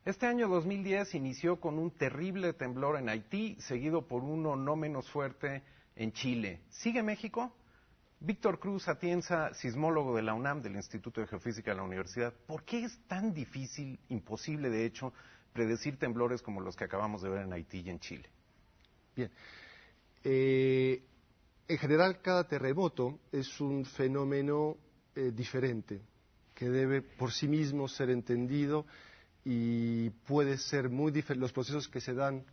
Este año 2010 inició con un terrible temblor en Haití, seguido por uno no menos fuerte en Chile. ¿Sigue México? Víctor Cruz Atienza, sismólogo de la UNAM, del Instituto de Geofísica de la Universidad. ¿Por qué es tan difícil, imposible de hecho, predecir temblores como los que acabamos de ver en Haití y en Chile? Bien. En general, cada terremoto es un fenómeno diferente, que debe por sí mismo ser entendido y puede ser muy diferente. Los procesos que se dan,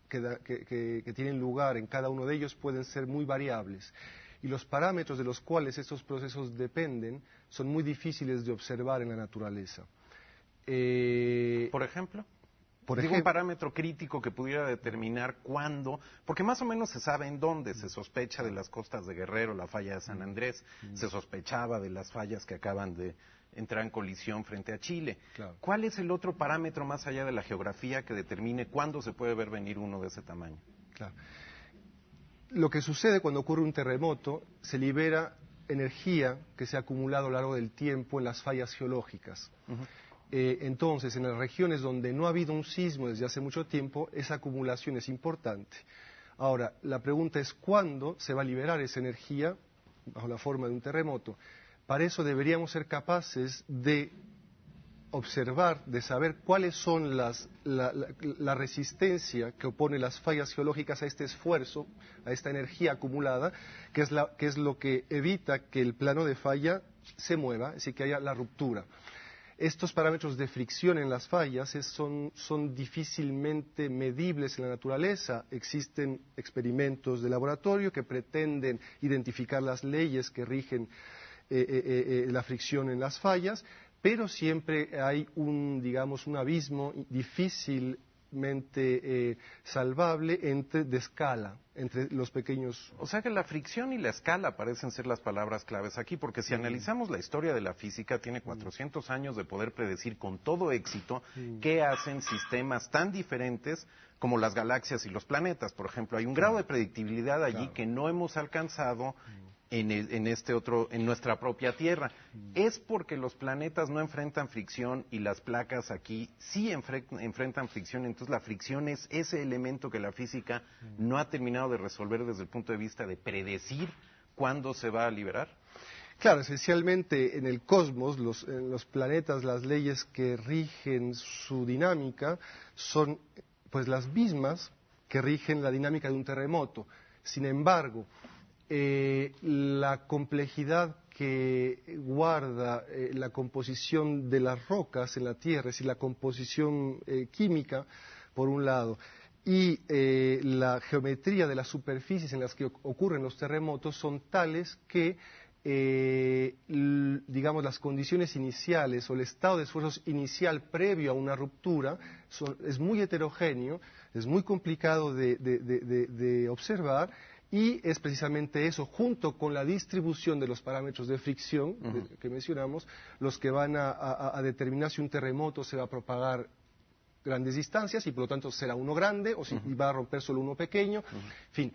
que tienen lugar en cada uno de ellos pueden ser muy variables. Y los parámetros de los cuales estos procesos dependen son muy difíciles de observar en la naturaleza. ¿Por ejemplo? Un parámetro crítico que pudiera determinar cuándo, porque más o menos se sabe en dónde. Se sospecha de las costas de Guerrero, la falla de San Andrés, se sospechaba de las fallas que acaban de entrar en colisión frente a Chile. Claro. ¿Cuál es el otro parámetro más allá de la geografía que determine cuándo se puede ver venir uno de ese tamaño? Claro. Lo que sucede cuando ocurre un terremoto, se libera energía que se ha acumulado a lo largo del tiempo en las fallas geológicas. Entonces, en las regiones donde no ha habido un sismo desde hace mucho tiempo, esa acumulación es importante. Ahora, la pregunta es cuándo se va a liberar esa energía bajo la forma de un terremoto. Para eso deberíamos ser capaces de observar, de saber cuáles son la resistencia que opone las fallas geológicas a este esfuerzo, a esta energía acumulada, que es lo que evita que el plano de falla se mueva, es decir, que haya la ruptura. Estos parámetros de fricción en las fallas son difícilmente medibles en la naturaleza. Existen experimentos de laboratorio que pretenden identificar las leyes que rigen la fricción en las fallas, pero siempre hay un abismo difícilmente salvable de escala entre los pequeños. O sea que la fricción y la escala parecen ser las palabras claves aquí, porque si analizamos la historia de la física, tiene 400 años de poder predecir con todo éxito qué hacen sistemas tan diferentes como las galaxias y los planetas. Por ejemplo, hay un grado de predictibilidad allí que no hemos alcanzado en nuestra propia Tierra. Es porque los planetas no enfrentan fricción y las placas aquí sí enfrentan fricción. Entonces la fricción es ese elemento que la física no ha terminado de resolver desde el punto de vista de predecir cuándo se va a liberar. Claro, esencialmente en el cosmos, en los planetas, las leyes que rigen su dinámica son pues las mismas que rigen la dinámica de un terremoto. Sin embargo, la complejidad que guarda la composición de las rocas en la Tierra, es decir, la composición química, por un lado, y la geometría de las superficies en las que ocurren los terremotos son tales que, digamos, las condiciones iniciales o el estado de esfuerzos inicial previo a una ruptura es muy heterogéneo, es muy complicado de observar. Y es precisamente eso, junto con la distribución de los parámetros de fricción que mencionamos, los que van a determinar si un terremoto se va a propagar grandes distancias y por lo tanto será uno grande o si va a romper solo uno pequeño. En fin,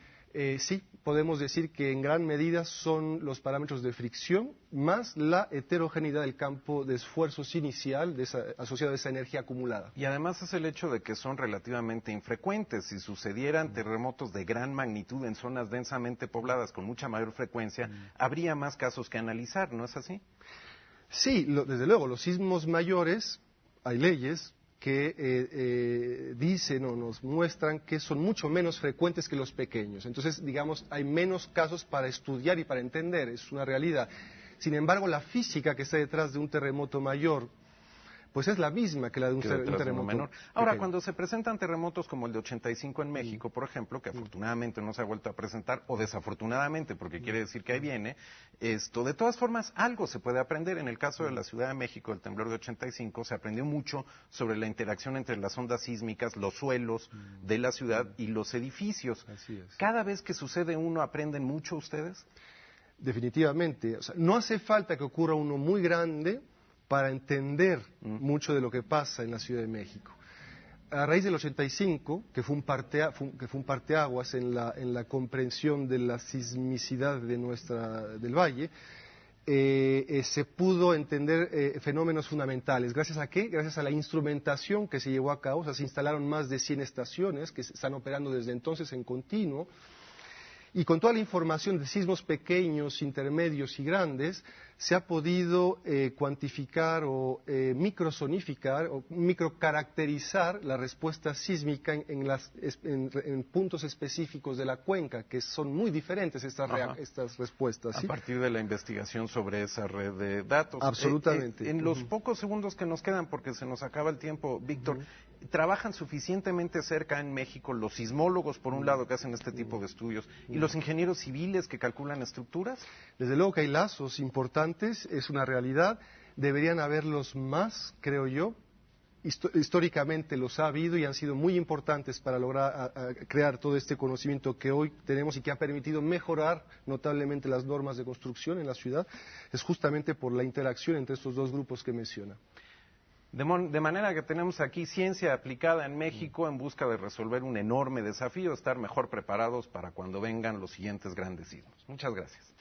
sí, podemos decir que en gran medida son los parámetros de fricción más la heterogeneidad del campo de esfuerzos inicial asociado a esa energía acumulada. Y además es el hecho de que son relativamente infrecuentes. Si sucedieran terremotos de gran magnitud en zonas densamente pobladas con mucha mayor frecuencia, habría más casos que analizar, ¿no es así? Sí, desde luego, los sismos mayores, hay leyes que dicen o nos muestran que son mucho menos frecuentes que los pequeños. Entonces, digamos, hay menos casos para estudiar y para entender, es una realidad. Sin embargo, la física que está detrás de un terremoto mayor, pues es la misma que la de un terremoto menor. Ahora, cuando se presentan terremotos como el de 85 en México, por ejemplo, que afortunadamente no se ha vuelto a presentar, o desafortunadamente, porque quiere decir que ahí viene, de todas formas, algo se puede aprender. En el caso de la Ciudad de México, el temblor de 85, se aprendió mucho sobre la interacción entre las ondas sísmicas, los suelos de la ciudad y los edificios. Así es. Cada vez que sucede uno, ¿aprenden mucho ustedes? Definitivamente. O sea, no hace falta que ocurra uno muy grande para entender mucho de lo que pasa en la Ciudad de México. A raíz del 85, que fue un parteaguas en la comprensión de la sismicidad del valle, se pudo entender fenómenos fundamentales. ¿Gracias a qué? Gracias a la instrumentación que se llevó a cabo. O sea, se instalaron más de 100 estaciones que están operando desde entonces en continuo. Y con toda la información de sismos pequeños, intermedios y grandes, se ha podido cuantificar o microsonificar o microcaracterizar la respuesta sísmica en puntos específicos de la cuenca, que son muy diferentes estas respuestas. ¿Sí? A partir de la investigación sobre esa red de datos. Absolutamente. En los pocos segundos que nos quedan, porque se nos acaba el tiempo, Víctor, ¿trabajan suficientemente cerca en México los sismólogos, por un lado, que hacen este tipo de estudios, y los ingenieros civiles que calculan estructuras? Desde luego que hay lazos importantes, es una realidad. Deberían haberlos más, creo yo. Históricamente los ha habido y han sido muy importantes para lograr crear todo este conocimiento que hoy tenemos y que ha permitido mejorar notablemente las normas de construcción en la ciudad. Es justamente por la interacción entre estos dos grupos que menciona. De manera que tenemos aquí ciencia aplicada en México en busca de resolver un enorme desafío, estar mejor preparados para cuando vengan los siguientes grandes sismos. Muchas gracias.